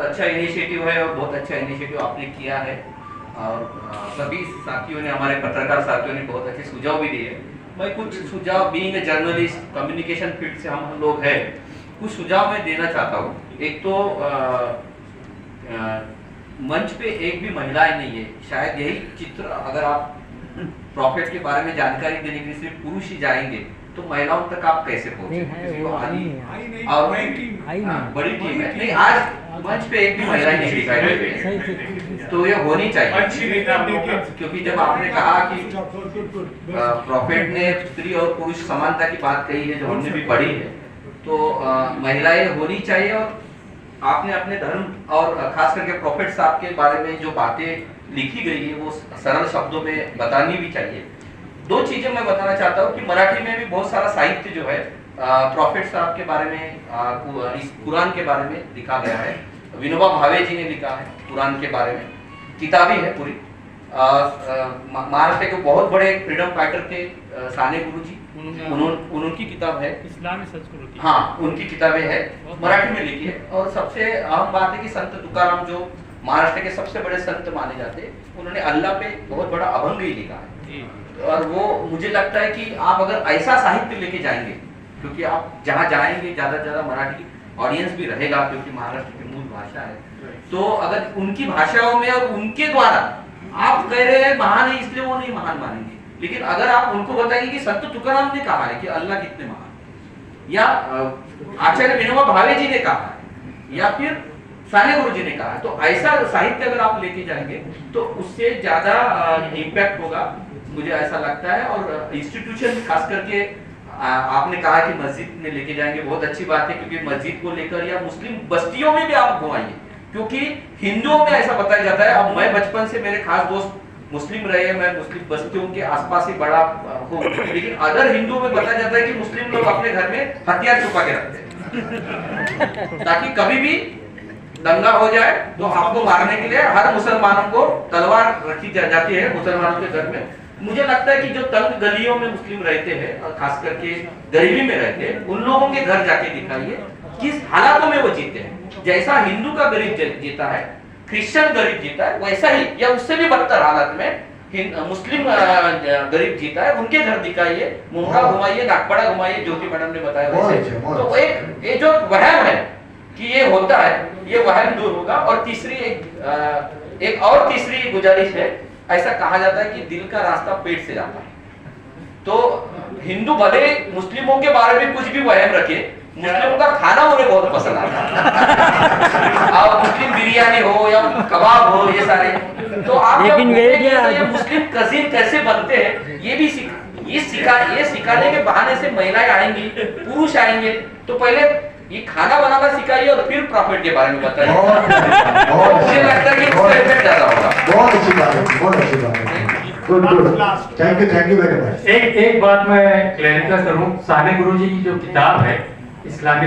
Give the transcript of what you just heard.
बहुत अच्छा इनिशिएटिव है और बहुत अच्छा इनिशिएटिव आपने किया है और सभी साथियों ने, हमारे पत्रकार साथियों ने बहुत अच्छे सुझाव भी दिए। मैं कुछ सुझाव, being a journalist, communication field से हम लोग हैं, कुछ सुझाव मैं देना चाहता हूँ। एक तो मंच पे एक भी महिलाएं नहीं है, शायद यही चित्र, अगर आप प्रॉफिट के बारे में जानकारी देने के लिए सिर्फ पुरुष ही जाएंगे तो महिलाओं तक आप कैसे पहुंचेंगे? बड़ी टीम है, नहीं आज मंच पे एक भी महिला नहीं दिखाई दे रही है, तो ये होनी चाहिए। क्योंकि जब आपने कहा कि प्रॉफिट ने स्त्री और पुरुष समानता की बात कही है, जो हमने भी पढ़ी है, तो महिलाएं होनी चाहिए। और आपने अपने धर्म और खास करके प्रॉफिट साहब के बारे में जो बातें लिखी गई है वो सरल शब्दों में बतानी भी चाहिए। दो चीजें मैं बताना चाहता हूँ कि मराठी में भी बहुत सारा साहित्य जो है प्रॉफिट साहब के बारे में, इस कुरान के बारे में लिखा गया है। विनोबा भावे जी ने लिखा है कुरान के बारे में, किताबी है पूरी। महाराष्ट्र के बहुत बड़े फ्रीडम फाइटर थे साने गुरु जी, उनकी किताब है इस्लामी संस्कृति, हाँ उनकी किताबें है, मराठी में लिखी है। और सबसे अहम बात है कि संत तुकाराम जो महाराष्ट्र के सबसे बड़े संत माने जाते हैं, उन्होंने अल्लाह पे बहुत बड़ा अभंग ही लिखा है। और वो मुझे लगता है कि आप अगर ऐसा साहित्य लेके जाएंगे, क्योंकि आप जहाँ जाएंगे ज्यादा से ज्यादा मराठी ऑडियंस भी रहेगा, क्योंकि महाराष्ट्र की मूल भाषा है, तो अगर उनकी भाषाओं में और उनके द्वारा आप कह रहे हैं महान है इसलिए वो नहीं महान मानेंगे, लेकिन अगर आप उनको बताएंगे कि संत तुकाराम ने कहा है कि अल्लाह कितने महान, या आचार्य विनोबा भावे जी ने कहा है, या फिर साने गुरु जी ने कहा है, तो ऐसा साहित्य अगर आप लेके जाएंगे तो उससे ज्यादा इम्पैक्ट होगा, मुझे ऐसा लगता है। और इंस्टीट्यूशन खास करके आपने कहा कि मस्जिद में लेके जाएंगे, बहुत अच्छी बात है, क्योंकि मस्जिद को लेकर या मुस्लिम बस्तियों में भी आप घुमाइए, क्योंकि हिंदुओं में ऐसा बताया जाता है। अब मैं बचपन से, मेरे खास दोस्त मुस्लिम रहे, मैं मुस्लिम बस्तियों के आसपास ही बड़ा हूँ, लेकिन अदर हिंदुओं में बताया जाता है कि मुस्लिम लोग अपने घर में हथियार छुपा के रखते हैं ताकि कभी भी दंगा हो जाए तो आपको मारने के लिए हर मुसलमानों को तलवार रखी जाती है मुसलमानों के घर में। मुझे लगता है कि जो तंग गलियों में मुस्लिम रहते हैं और खास करके गरीबी में रहते हैं, उन लोगों के घर जाके दिखाइए किस हालातों में वो जीते हैं। जैसा हिंदू का गरीब जीता है, क्रिश्चियन गरीब जीता है, वैसा ही या उससे भी बदतर हालत में मुस्लिम गरीब जीता है, उनके घर दिखाइए, मुंगा घुमाइए, नागपड़ा घुमाइए, ज्योति मैडम ने बताया वैसे। तो एक ये जो वहम है कि ये होता है, ये वहम दूर होगा। और तीसरी एक और तीसरी गुजारिश है, ऐसा कहा जाता है कि दिल का रास्ता पेट से जाता है, तो हिंदू भले मुस्लिमों के बारे में कुछ भी वहम रखे, मुस्लिमों का खाना उन्हें बहुत पसंद आता है और मुस्लिम बिरयानी हो या कबाब हो, ये सारे, तो आप ये मुस्लिम कजिन कैसे बनते हैं ये भी ये सिखाने के बहाने से महिलाएं आएंगी, पुरुष आएंगे, तो पहले ये खाना बनाना सिखाइए और फिर प्रॉफिट के बारे में बताइए। मुझे लगता है कि इसका इफेक्ट ज्यादा होगा। बहुत अच्छी बात है, बहुत अच्छी बात है। Good good, thank you very much. एक बात मैं क्लैरिफाई करूं, साने गुरुजी की जो किताब है इस्लामी